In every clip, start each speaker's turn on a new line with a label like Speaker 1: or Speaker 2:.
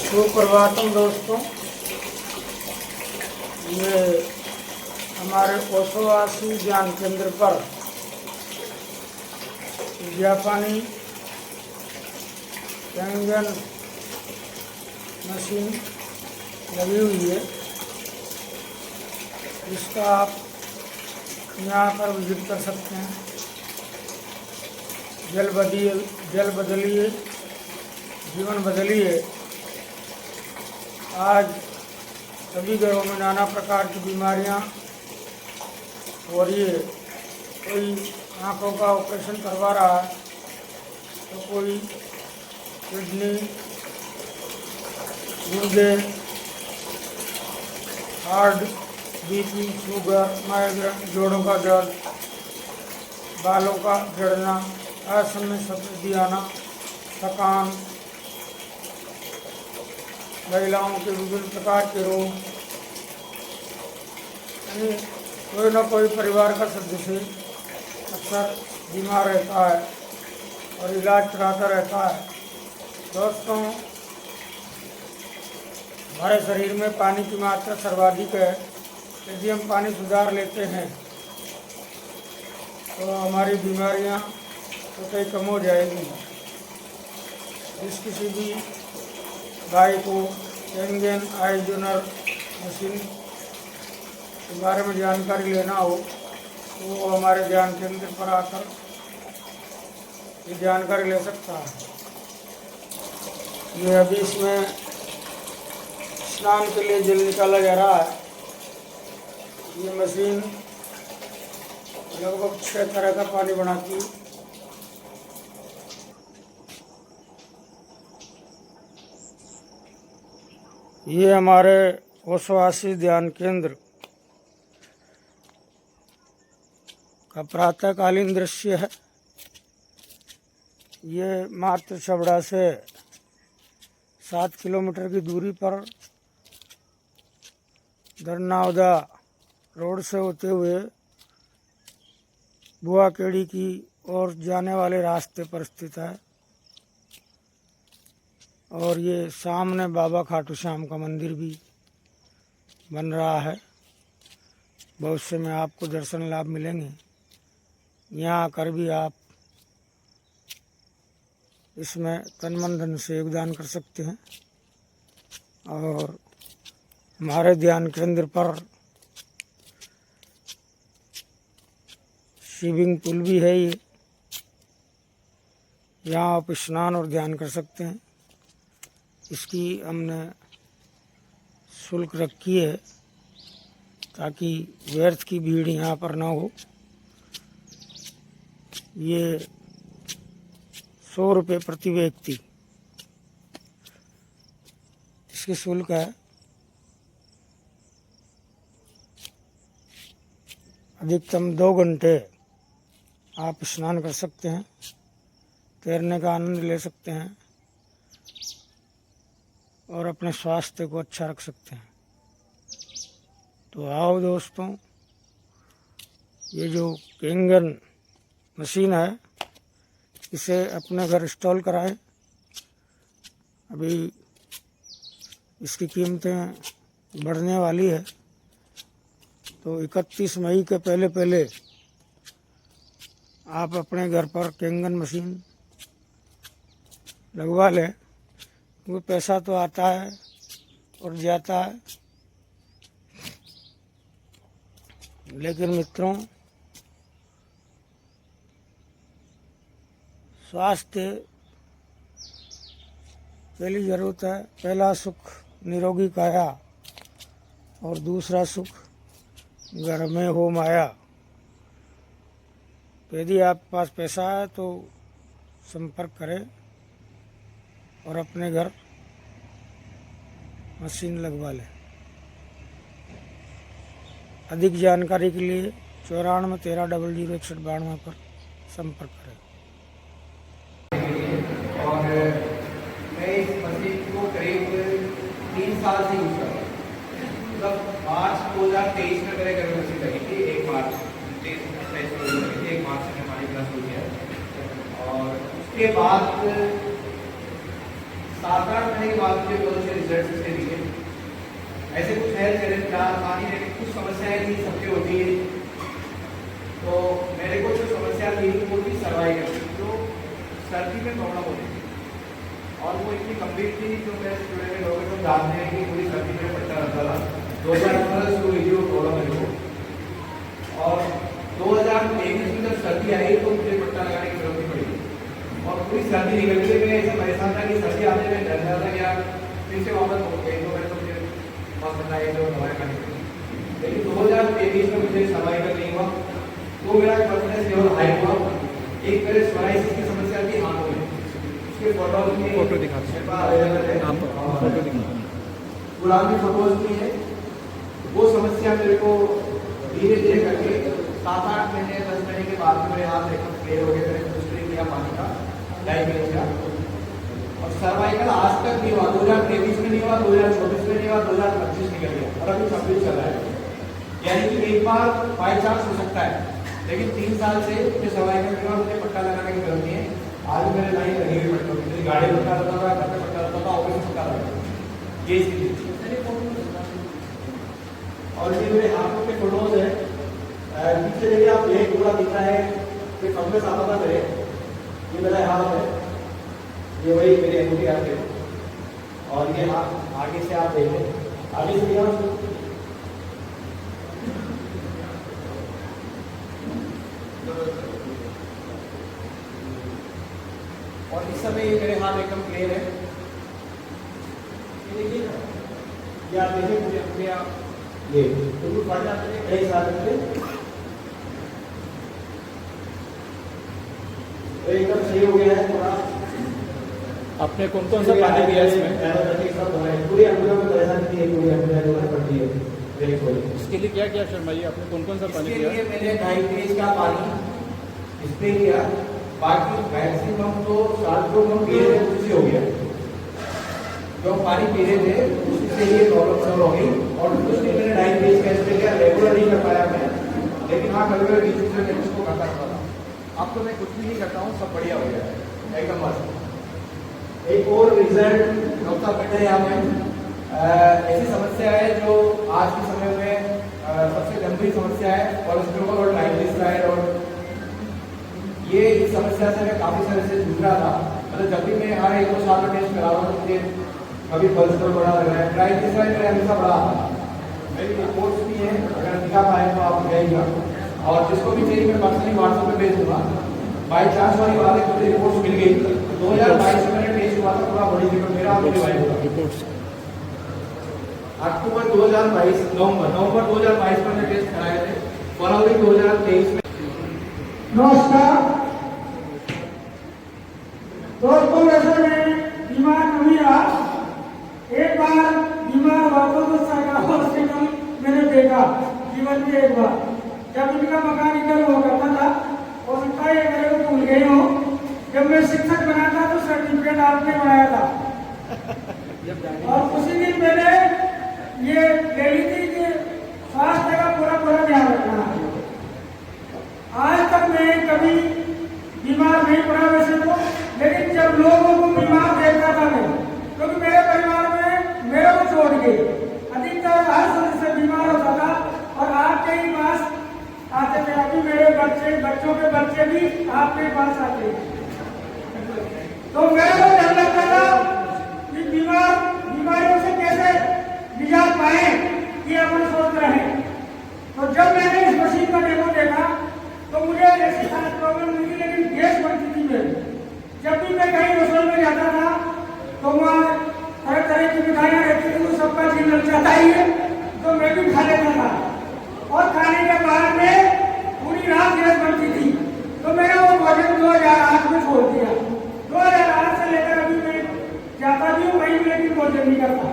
Speaker 1: सुप्रभातम दोस्तों, ये हमारे ओशोवासी ज्ञान केंद्र पर जापानी कैंगन मशीन लगी हुई है। इसका आप यहाँ पर विजिट कर सकते हैं। जल बदलिए, जीवन बदलिए। आज सभी घरों में नाना प्रकार की बीमारियां हो रही है। कोई आँखों का ऑपरेशन करवा रहा है, तो कोई किडनी, गुर्दे, हार्ट, बीपी, शुगर, माइग्रेन, जोड़ों का दर्द, बालों का झड़ना, आसन में सफेदी आना, थकान, महिलाओं के विभिन्न प्रकार के रोग, यानी कोई ना कोई परिवार का सदस्य अक्सर बीमार रहता है और इलाज कराता रहता है। दोस्तों, हमारे शरीर में पानी की मात्रा सर्वाधिक है। यदि हम पानी सुधार लेते हैं तो हमारी बीमारियां तो कई कम हो जाएगी। जिस किसी भी भाई को कैंगन आइजोनर मशीन के बारे में जानकारी लेना हो तो वो हमारे ध्यान केंद्र पर आकर ये जानकारी ले सकता है। ये अभी इसमें स्नान के लिए जल निकाला जा रहा है। ये मशीन लगभग 6 तरह का पानी बनाती है। ये हमारे ओशोवासी ध्यान केंद्र का प्रातःकालीन दृश्य है। ये मात्र छबड़ा से 7 किलोमीटर की दूरी पर दरनावदा रोड से होते हुए बुआकेड़ी की ओर जाने वाले रास्ते पर स्थित है। और ये सामने बाबा खाटू श्याम का मंदिर भी बन रहा है। भविष्य में आपको दर्शन लाभ मिलेंगे। यहाँ आकर भी आप इसमें तन मन धन से योगदान कर सकते हैं। और हमारे ध्यान केंद्र पर स्विमिंग पूल भी है। ये यहाँ आप स्नान और ध्यान कर सकते हैं। इसकी हमने शुल्क रखी है ताकि व्यर्थ की भीड़ यहाँ पर ना हो। ये 100 रुपये प्रति व्यक्ति इसकी शुल्क है। अधिकतम 2 घंटे आप स्नान कर सकते हैं, तैरने का आनंद ले सकते हैं और अपने स्वास्थ्य को अच्छा रख सकते हैं। तो आओ दोस्तों, ये जो कैंगन मशीन है इसे अपने घर इंस्टॉल कराएं। अभी इसकी कीमतें बढ़ने वाली है, तो 31 मई के पहले आप अपने घर पर कैंगन मशीन लगवा लें। वो पैसा तो आता है और जाता है, लेकिन मित्रों, स्वास्थ्य पहली जरूरत है। पहला सुख निरोगी काया और दूसरा सुख घर में हो माया। यदि आपके पास पैसा है तो संपर्क करें और अपने घर मशीन लगवा लें। अधिक जानकारी के लिए 94 13 00 61 92 पर संपर्क करें।
Speaker 2: और मैं इस मशीन को करीब 3 साल से यूज कर रहा हूँ। मतलब मार्च 2023 में मेरे घर में मशीन लगी थी। 1 मार्च 1 मार्च से हमारी क्लास हुई है। और उसके बाद 7-8 महीने के बाद मुझे बहुत से रिजल्ट इसके दिए। ऐसे कुछ हेल्थ चैलेंज था, पानी लेने की कुछ समस्याएं थी, सबके होती है। तो मेरे को जो समस्या थी वो थी सर्वाइकल, जो सर्दी में प्रॉब्लम होती थी, और वो इतनी गंभीर थी जो मेरे जुड़े हुए लोग जो जानते हैं कि पूरी सर्दी में पट्टा रहता था। 2015 शुरू हुई थी वो प्रॉब्लम मेरे को, और 2023 में जब सर्दी आई तो मुझे पट्टा लगाने की जरूरत नहीं पड़ी, और पूरी सर्दी निकल गई। मैं ऐसा परेशान था कि सर्दी आने में डर रहा था कि यार फिर से वापस हो गई तो मैं तो मुझे बस बनाई जो दवाई खानी पड़ी। लेकिन 2023 में मुझे सर्वाइकल नहीं हुआ, तो मेरा कॉन्फिडेंस लेवल हाई हुआ। एक मेरे सोराइसिस की समस्या थी हाथों में, उसके फोटो दिखा पुरानी फोटोज भी है। वो समस्या मेरे को धीरे धीरे करके 7-8 महीने 10 महीने के बाद मेरे हाथ एकदम क्लियर हो गए। मैंने दूसरे किया पानी का डायबिटीज का, और सर्वाइकल आज तक नहीं हुआ। 2023 में नहीं हुआ, 2024 में नहीं हुआ, 2025 निकल गया और अभी 26 चल रहा है। यानी कि एक बार बाई चांस हो सकता है, लेकिन 3 साल से मुझे सर्वाइकल के बाद मुझे पट्टा लगाने की जरूरत नहीं है। आज मेरे लाइन लगी हुई पट्टों की, गाड़ी पट्टा रहता था, घर में पट्टा रहता था, ऑफिस में पट्टा रहता था, ये चीज। और ये मेरे हाथों के फोटोज है, पीछे देखिए आप, एक पूरा दिख रहा है, कोई फंगस आता था मेरे, ये मेरा हाथ है, ये वही मेरे अंगूठे हाथ है, और ये हाथ आगे से आप देखें, आगे से दिया और इस समय ये मेरे हाथ एकदम क्लियर है। ये देखिए ना, ये आप देखिए मुझे अपने आप ये बिल्कुल बढ़ जाते हैं कई साल में, तो एकदम सही हो गया है पूरा।
Speaker 3: आपने कौन कौन सा पानी पिया इसमें?
Speaker 2: पूरी अंगुलियों में परेशानी थी, पूरी अंगुलियां जो है पड़ती है।
Speaker 3: इसके लिए क्या क्या शर्मा जी, आपने कौन कौन सा पानी पिया?
Speaker 2: इसके लिए मैंने 2.5 पेज का पानी स्प्रे किया, बाकी मैक्सिमम तो साल को हम पी रहे थे उससे हो गया। जो पानी पी रहे थे उससे ये प्रॉब्लम सॉल्व हो गई, और कुछ दिन मैंने 2.5 पेज का स्प्रे किया। रेगुलर नहीं कर पाया मैं, लेकिन हाँ कभी कभी बीच में मैं उसको करता था। अब तो मैं कुछ भी नहीं करता हूँ, सब बढ़िया हो गया है एकदम मस्त। एक और रिजल्ट डॉक्टर बैठे यहाँ में, ऐसी समस्या है जो आज के समय में सबसे गंभीर समस्या है, कोलेस्ट्रॉल और ट्राइग्लिसराइड। और ये इस समस्या से मैं काफी समय से जूझ रहा था। मतलब जब भी मैं हर 1-2 साल में टेस्ट करा रहा हूँ तो मुझे कभी कोलेस्ट्रॉल बढ़ा लग रहा है, ट्राइग्लिसराइड मेरा हमेशा बढ़ा था। मेरी रिपोर्ट्स भी हैं, अगर दिखा पाए तो आप जाइएगा, और जिसको भी चाहिए मैं पर्सनली व्हाट्सएप पे भेज दूंगा। बाई चांस वाली बात है, मुझे रिपोर्ट्स मिल गई। 2022 में मैंने टेस्ट हुआ था, पूरा बॉडी रिपोर्ट मेरा रिपोर्ट्स अक्टूबर 2022 नवंबर 2022 में मैंने टेस्ट कराए थे, फरवरी 2023 में।
Speaker 1: नमस्कार दोस्तों, वैसे मैं बीमार नहीं रहा। एक बार बीमार हुआ तो सरकार हॉस्पिटल मैंने देखा जीवन में एक बार, जब इनका मैकेनिकल हुआ करता था। हो सकता है मेरे को भूल गई हो, जब मैं शिक्षक बना था तो सर्टिफिकेट आपने बनाया था, और उसी दिन मैंने ये ले ली थी कि स्वास्थ्य का पूरा ध्यान रखना है। आज तक मैं कभी बीमार नहीं पड़ा वैसे तो, लेकिन जब लोगों को बीमार देखता था मैं, क्योंकि मेरे परिवार में मेरे को छोड़ के अधिकतर हर सदस्य बीमार होता था, और आपके ही पास आते थे। अभी मेरे बच्चों के बच्चे भी आपके पास आते हैं, तो मेरे को डर लगता था कि बीमारियों से कैसे निजात पाए, ये अपन सोच रहे हैं। तो जब मैंने इस मशीन का डेमो देखा तो मुझे ऐसी खास प्रॉब्लम नहीं थी, लेकिन गैस बनती थी मेरी। जब भी मैं कहीं रसोई में जाता था तो वहाँ तरह तरह की मिठाइयाँ रहती थी, तो सबका जी ललचाता ही है, तो मैं भी खा लेता था, और खाने के बाद में पूरी रात गैस बनती थी। तो मैंने वो भोजन 2008 में छोड़ दिया। 2008 से लेकर अभी मैं जाता भी हूँ कहीं, लेकिन भोजन नहीं करता।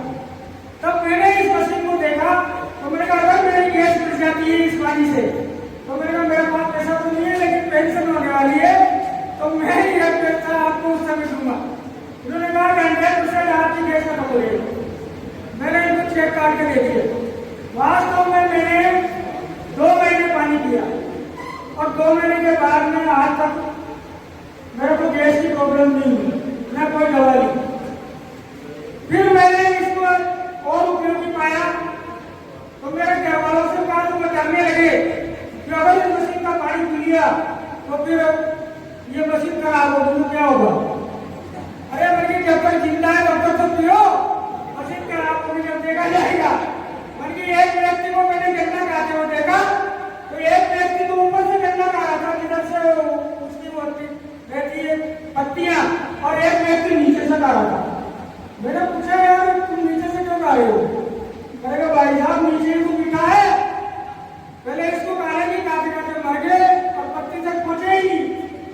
Speaker 1: तब मैंने इस मशीन को देखा तो मैंने कहा अगर मेरी गैस मिल जाती है इस पानी से, तो मैंने कहा मेरे पास पैसा तो नहीं है, लेकिन पेंशन होने वाली है, तो मैं ये पैसा आपको उस समय दूंगा। उन्होंने कहा 100% आपकी गैस खत्म हो गई। मैंने इनको चेक काट के दे दिया। वास्तव में मैंने 2 महीने पानी पिया, और 2 महीने के बाद में आज तक मेरे को गैस की प्रॉब्लम नहीं हुई, न कोई दवा ली। अभी एक व्यक्ति को मैंने गन्ना खाते हुए देखा, तो एक व्यक्ति तो ऊपर से गन्ना खा रहा था, जिधर से उसकी वो रहती है पत्तियां, और एक व्यक्ति नीचे से खा रहा था। मैंने पूछा यार तुम नीचे से क्यों खा रहे हो? कहेगा भाई साहब नीचे तो मीठा है, पहले इसको खाने की खाते खाते मर गए और पत्ती तक पहुंचे ही नहीं।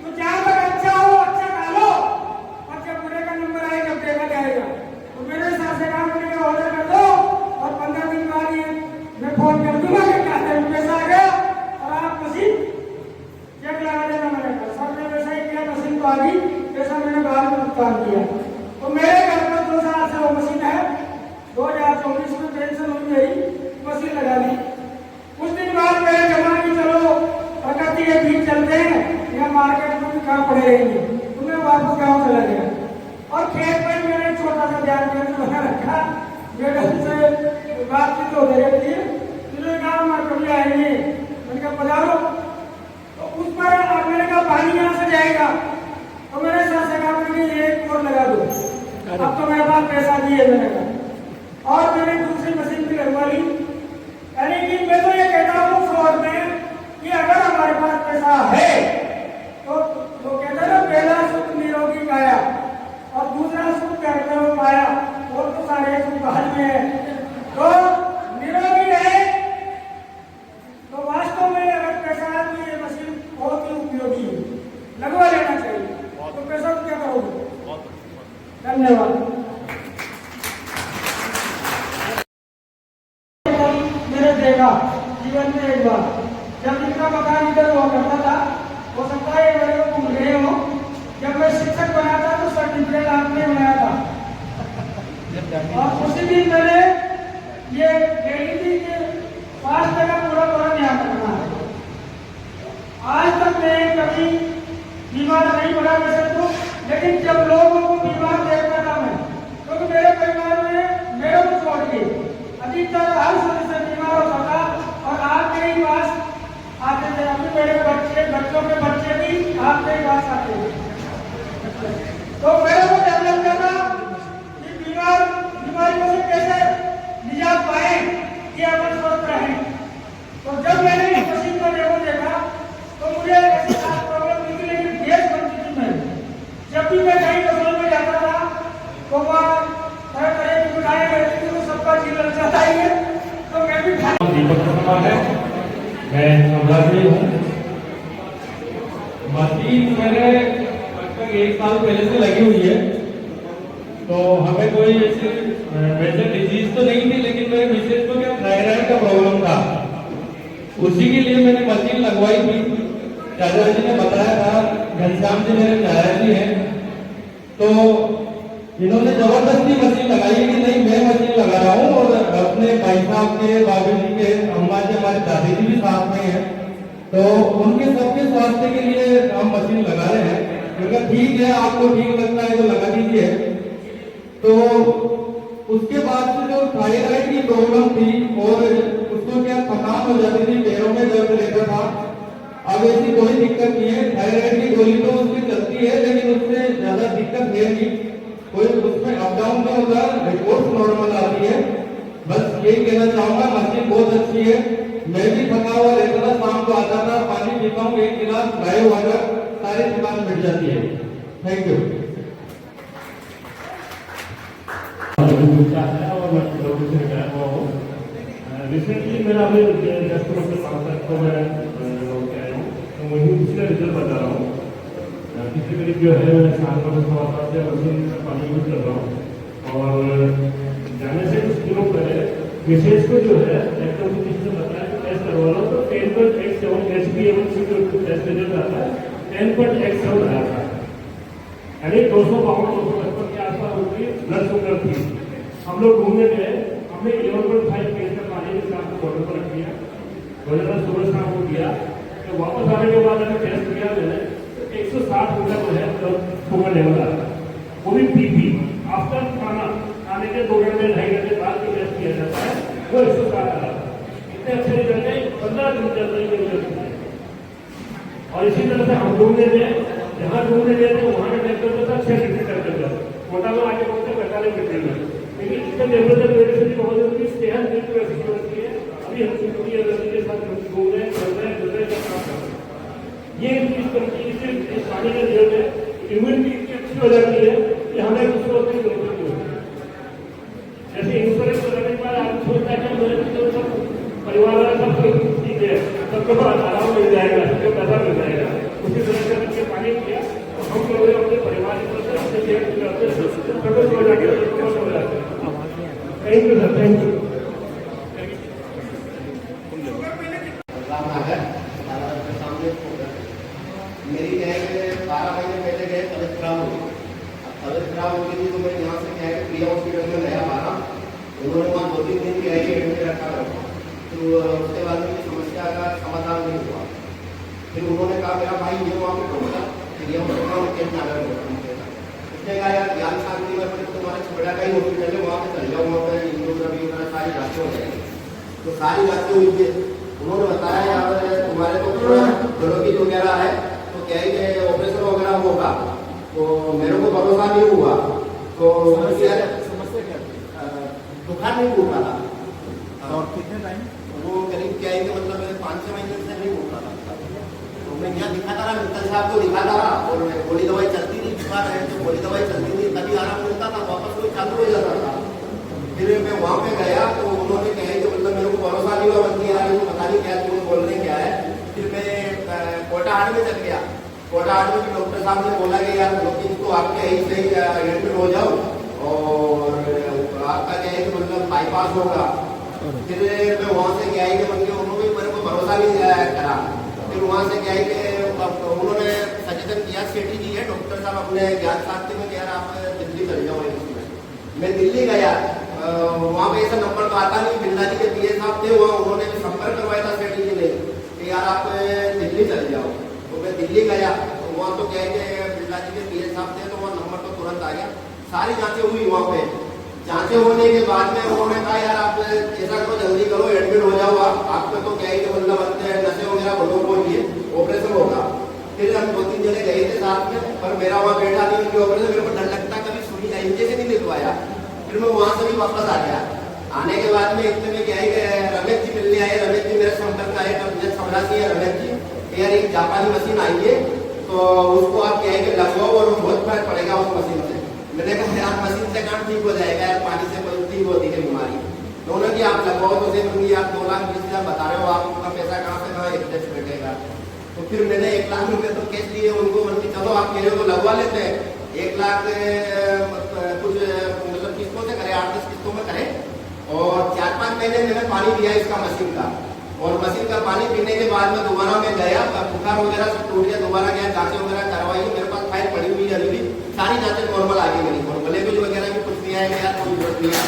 Speaker 1: तो जहां तक अच्छा हो अच्छा खा लो, और जब बुरे का नंबर आए जब देखा जाएगा। तो मेरे हिसाब से काम करने का ऑर्डर कर दो, और 15 दिन बाद ही मैं फोन कर दूंगा कि खाते में पैसा आ गया और आप मशीन चेक लगा देना। मैंने कहा सर ने वैसा ही किया, मशीन तो आ गई, पैसा मैंने बाहर में भुगतान किया। तो मेरे घर पर 2 साल से वो मशीन है, 2024 में पेंशन हुई गई, मशीन लगा दी। कुछ दिन बाद मेरे जमा की चलो प्रकृति के बीच चलते हैं, या मार्केट में भी काम पड़े रहेंगे, तो मैं वापस गाँव चला गया। और खेत में मैंने छोटा सा ध्यान केंद्र बना रखा, मेरे से बातचीत होती रहती है, फिर गाँव में कभी आएंगे, मैंने कहा पधारो। तो उस पर अब मैंने कहा पानी यहाँ से जाएगा, तो मेरे साथ से कहा मैंने एक और लगा दो, अब तो मेरे पास पैसा भी है मैंने कहा, और मैंने दूसरी मशीन भी लगवा ली। यानी कि मैं तो ये कहता हूँ फ्रॉड में कि अगर हमारे पास पैसा है तो वो कहते हैं ना, पहला सुख निरोगी काया और दूसरा सुख करते हो पाया, और तो सारे सुख बाद में है। तो निरोगी रहे तो वास्तव में अगर पैसा है तो ये मशीन बहुत ही उपयोगी है, लगवा लेना चाहिए। तो पैसा क्या करोगे? धन्यवाद। मैंने देखा जीवन में एक बार, जब इनका मकान इधर हुआ करता था, हो सकता है मेरे को भूल गए हो, जब मैं शिक्षक बना था तो सर्टिफिकेट आपने बनाया था, और उसी दिन मैंने ये लेडी थी कि स्वास्थ्य का पूरा ध्यान रखना है। आज तक मैं कभी बीमार नहीं पड़ा वैसे तो, लेकिन जब लोगों को बीमार देखता था मैं, क्योंकि मेरे परिवार में मेरे को छोड़ के अधिकतर हर सदस्य बीमार होता था, और आपके ही पास आते थे। अभी मेरे बच्चों के बच्चे भी आपके ही पास आते थे। तो मेरे को डर लगता था कि बीमारियों से कैसे निजात पाए कि अपन स्वस्थ रहें। तो जब मैंने इस मशीन को देखा तो मुझे ऐसी प्रॉब्लम नहीं थी, लेकिन गैस बनती थी। मैं जब भी मैं कहीं रसोई में जाता था तो वहाँ तरह तरह की मिठाई रहती थी, तो सबका जी लग जाता ही है, तो मैं भी
Speaker 4: दीपक शर्मा है, मैं अमरावती हूँ। मशीन मेरे लगभग 1 साल पहले से लगी हुई है, तो हमें कोई ऐसी मेजर डिजीज तो नहीं थी, लेकिन मेरे मिसेज को क्या थायराइड का प्रॉब्लम था, उसी के लिए मैंने मशीन लगवाई थी। चाचा जी ने बताया था, घनश्याम जी मेरे चाचा जी हैं, तो इन्होंने जबरदस्ती मशीन लगाई है कि नहीं मैं मशीन लगा रहा हूँ, और अपने भाई साहब के, बाबू जी के, अम्मा जी, हमारे दादी जी भी साथ में हैं, तो उनके सबके स्वास्थ्य के लिए हम मशीन लगा रहे हैं। क्योंकि ठीक है, आपको ठीक लगता है तो लगा दीजिए। तो उसके बाद से जो थायराइड की प्रॉब्लम थी, और उसको क्या थकान हो जाती थी, पैरों में दर्द रहता था, अब ऐसी कोई दिक्कत नहीं है। थायराइड की गोली तो उसकी चलती है, लेकिन उससे ज्यादा दिक्कत है नहीं, कोई उसमें अप डाउन नहीं होता, रिपोर्ट नॉर्मल आती है। बस यही कहना चाहूंगा, मशीन बहुत अच्छी है। मैं भी थका हुआ रहता था, शाम को आता था, पानी पीता हूँ 1 गिलास गाय वाटर, सारी थकान मिट जाती है। Thank you.
Speaker 5: रिसेंटली मेरा अभी 10 करोड़ के 5 लाख को मैं लौट के आया हूँ, तो वही पिछले रिजल्ट बता रहा हूँ। पिछले करीब जो है मैं 7 से मशीन पानी यूज कर रहा हूँ, और जाने से कुछ दिनों पहले विशेष को जो है डॉक्टर को किसी ने बताया कि टेस्ट करवा लो, तो 10.87 HbA1c टेस्ट रिजल्ट आता है, 10.87 आया था, यानी 252-255 के आसपास उनकी ब्लड शुगर थी। हम लोग घूमने गए, हमने 11.5 केज का पानी के साथ बॉटल पर रख दिया, रोजाना सुबह शाम को दिया। तो वापस आने के बाद अगर टेस्ट किया मैंने, 160 मीटर जो है शुगर लेवल आ रहा है, वो भी पीपी आफ्टर खाने के 2 घंटे 2.5 घंटे बाद जो टेस्ट किया जाता है वो 160 आ रहा है। इतने अच्छे रिजल्ट है, 15 दिन चल रही है। और इसी तरह से हम घूमने गए, जहाँ घूमने गए थे वहाँ का टेम्परेचर था 6 डिग्री टेम्परेचर, कोटा में आके पहुंचे 45 डिग्री में, लेकिन इसका टेम्परेचर बहुत जरूरी सेहत बिल्कुल ऐसी होती है। अभी हम पूरी एनर्जी के साथ घूम रहे हैं, चल रहे हैं, का काम कर रहे हैं। ये इस तरीके से पानी के रिजल्ट है, इम्यूनिटी इतनी अच्छी हो जाती है कि हमें दूसरों की जरूरत नहीं होती। जैसे इंश्योरेंस लगाने के बाद आप सोचता है कि मेरे सब परिवार वाला सब ठीक है, सबको आराम मिल जाएगा, सबको पैसा मिल जाएगा। उसी तरह से हमने पानी किया तो हम लोग अपने परिवार की तरफ से thank you sir, thank you.
Speaker 2: मेरी क्या है कि 12 महीने पहले गए, तबियत खराब हो गई। तबियत खराब हो गई थी तो मैं यहाँ से क्या है कि प्रिया हॉस्पिटल में गया 12। उन्होंने वहाँ 2-3 दिन की आई एडमिट रखा था। तो उसके बाद में समस्या का समाधान नहीं हुआ। फिर उन्होंने कहा मेरा भाई ये वहाँ पे पहुँचा, प्रिया हॉस्पिटल उसने कहा यार ज्ञान शांति में तुम्हारा छोटा का ही हॉस्पिटल है, वहाँ पे चल जाओ, वहाँ पे इंडोग्राफी वगैरह सारी जाँचें हो जाएंगी। तो सारी जाँचें हुई थी। उन्होंने बताया यार तुम्हारे तो ग्लोबीन वगैरह है, तो क्या है कि ऑपरेशन वगैरह होगा। तो मेरे को भरोसा नहीं हुआ। तो
Speaker 3: समस्या क्या थी?
Speaker 2: बुखार नहीं उठा था।
Speaker 3: और कितने टाइम?
Speaker 2: वो करीब क्या है कि मतलब 5-6 महीने से नहीं उठा था। तो मैं यहाँ दिखाता रहा, मित्तल साहब को दिखाता रहा और गोली दवाई चलती थी, बुखार है तो गोली दवाई चलती थी, तभी आराम मिलता था, वापस वो चालू हो जाता था। फिर मैं वहाँ पे गया तो उन्होंने कहा कि मतलब मेरे को भरोसा नहीं हुआ, बल्कि यार ये पता नहीं क्या तुम बोल रहे क्या है। फिर मैं कोटाहाट में चल गया। कोटाहाट में डॉक्टर साहब ने बोला कि यार तो आपके यही से एडमिट हो जाओ और आपका क्या है कि मतलब बाईपास होगा। फिर मैं वहाँ से क्या है कि मतलब उन्होंने मेरे को भरोसा नहीं करा। फिर वहाँ से क्या है कि उन्होंने सजेशन किया, सेठी जी है डॉक्टर साहब अपने ज्ञान शांति में कह रहा आप दिल्ली चले जाओ। मैं दिल्ली गया, वहाँ पे ऐसा नंबर तो आता नहीं। बिरला जी के पीए साहब थे वहाँ, उन्होंने भी संपर्क करवाया था सेठी जी ने कि यार आप दिल्ली चले जाओ। तो मैं दिल्ली गया तो वहाँ तो क्या है कि बिरला जी के पीए साहब थे, तो वहाँ नंबर तो तुरंत आ गया। सारी जांचें हुई वहाँ पे। जांचें होने के बाद में उन्होंने कहा यार आप ऐसा करो, जल्दी करो, एडमिट हो जाओ आपको तो क्या है कि मतलब नशे वगैरह बड़ों को लिए ऑपरेशन होगा। फिर हम 2-3 जने गए थे साथ में, पर मेरा वहाँ बेटा नहीं, उनकी ऑपरेशन मेरे को डर लगता, कभी सुनी जाए इनके से नहीं लिखवाया। फिर मैं वहाँ से भी वापस आ गया। आने के बाद में इतने में क्या है कि रमेश जी मिलने आए। रमेश जी मेरे संपर्क आए, समझाती है रमेश जी यार एक जापानी मशीन आई है, तो उसको आप क्या है कि लगवाओ और बहुत फर्क पड़ेगा उस मशीन से। मैंने कहा यार मशीन से काम ठीक हो जाएगा यार, पानी से कोई ठीक होती है बीमारी। दोनों की आप लगवाओ तो उसे आप 2,20,000 बता रहे हो, आपका पैसा कहाँ से कहाँ एडजस्ट बैठेगा। तो फिर मैंने 1 लाख रुपए तो कैश दिए उनको, मतलब चलो आप कह रहे हो तो लगवा लेते हैं। 1 लाख कुछ मतलब किस्तों से करें, 8-10 किस्तों में करें। और 4-5 महीने मैंने पानी दिया इसका मशीन का। और मशीन का पानी पीने के बाद में दोबारा मैं गया, बुखार वगैरह सब टूट गया, दोबारा गया, जांचें वगैरह करवाई। मेरे पास फाइल पड़ी हुई है, अभी सारी जांचें नॉर्मल आ गई मेरी। और ग्लूकोज वगैरह भी कुछ नहीं आएगा यार, कोई जरूरत नहीं है।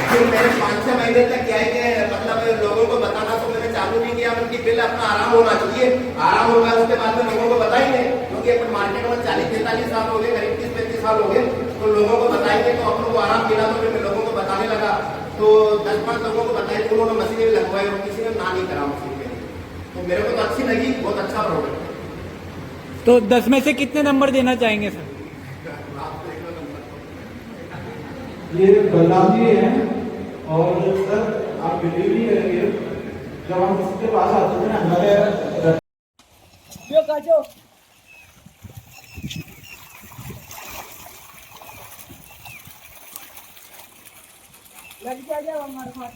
Speaker 2: फिर मैंने 5-6 महीने तक क्या है कि मतलब लोगों को बताना तो मैंने चालू नहीं किया, उनकी पहले अपना आराम होना चाहिए। आराम होगा उसके बाद में लोगों को बताएंगे, क्योंकि अपन मार्केट में 40-43 साल हो गए, करीब 30-35 साल हो गए, तो लोगों को बताएंगे। तो अपनों को आराम मिला तो फिर मैं लोगों को बताने लगा। तो 10-5 लोगों को बताया, उन्होंने मशीन भी लगवाई और किसी ने ना नहीं करा मशीन के लिए। तो मेरे को तो अच्छी लगी, बहुत अच्छा प्रोडक्ट।
Speaker 3: तो 10 में से कितने नंबर देना चाहेंगे सर?
Speaker 4: ये बलराम जी हैं और सर आप डिलीवरी करेंगे। जब हम इसके पास आते हैं ना हमारे
Speaker 1: लग जाओ हमारे पास।